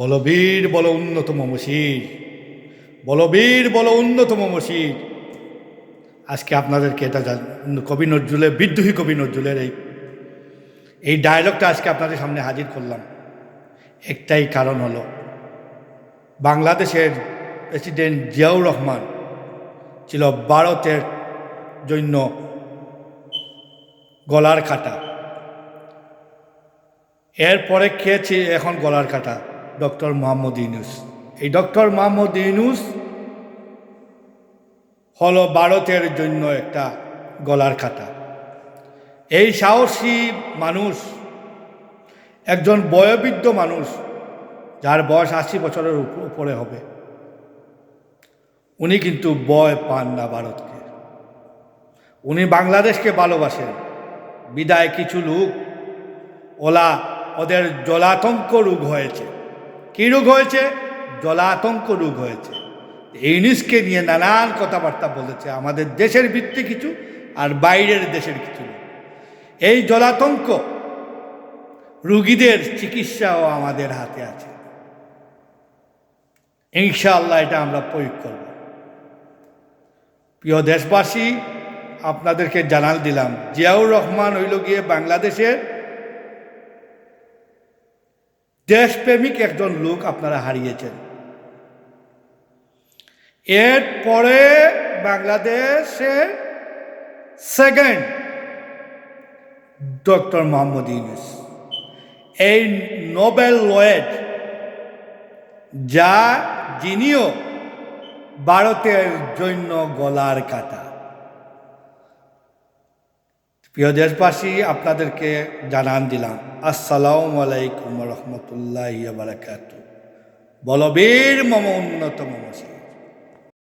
বলবীর বল উন্নতম মসির, বলবীর বল উন্নতম মসির। আজকে আপনাদেরকে এটা কবি নজরুলের, বিদ্রোহী কবি নজরুলের এই ডায়লগটা আজকে আপনাদের সামনে হাজির করলাম। একটাই কারণ হলো, বাংলাদেশের প্রেসিডেন্ট জিয়াউর রহমান ছিল ভারতের জন্য গলার কাটা। এরপরে খেয়েছে এখন গলার কাটা ডক্টর মোহাম্মদ ইউনূস। এই ডক্টর মোহাম্মদ ইউনূস হলো ভারতের জন্য একটা গলার কাটা। এই সাহসী মানুষ, একজন বয়োবৃদ্ধ মানুষ যার বয়স 80 বছরের উপরে হবে, উনি কিন্তু ভয় পান না ভারতকে। উনি বাংলাদেশকে ভালোবাসেন। বিদায় কিছু লোক ওদের জলাতঙ্ক রোগ হয়েছে। কী রোগ হয়েছে? জলাতঙ্ক রোগ হয়েছে। ইউনূসকে নিয়ে নানান কথাবার্তা বলেছে, আমাদের দেশের ভিত্তি কিছু আর বাইরের দেশের কিছু। এই জলাতঙ্ক রোগীদের চিকিৎসাও আমাদের হাতে আছে। ইনশাআল্লাহ এটা আমরা প্রয়োগ করব। প্রিয় দেশবাসী, আপনাদেরকে জানাল দিলাম, জিয়াউর রহমান হইল গিয়ে বাংলাদেশের দেশপ্রেমিক একজন লোক আপনারা হারিয়েছেন। এরপরে বাংলাদেশে সেকেন্ড ডক্টর মোহাম্মদ ইউনূস, এই নোবেল লয়েড, যিনিও ভারতের জন্য গলার কাটা। প্রিয় দেশবাসী, আপনাদেরকে জানান দিলাম, আসসালামু আলাইকুম রহমতুল্লাহি ওয়া বারাকাতুহু। বলবীর মম উন্নতম মসির।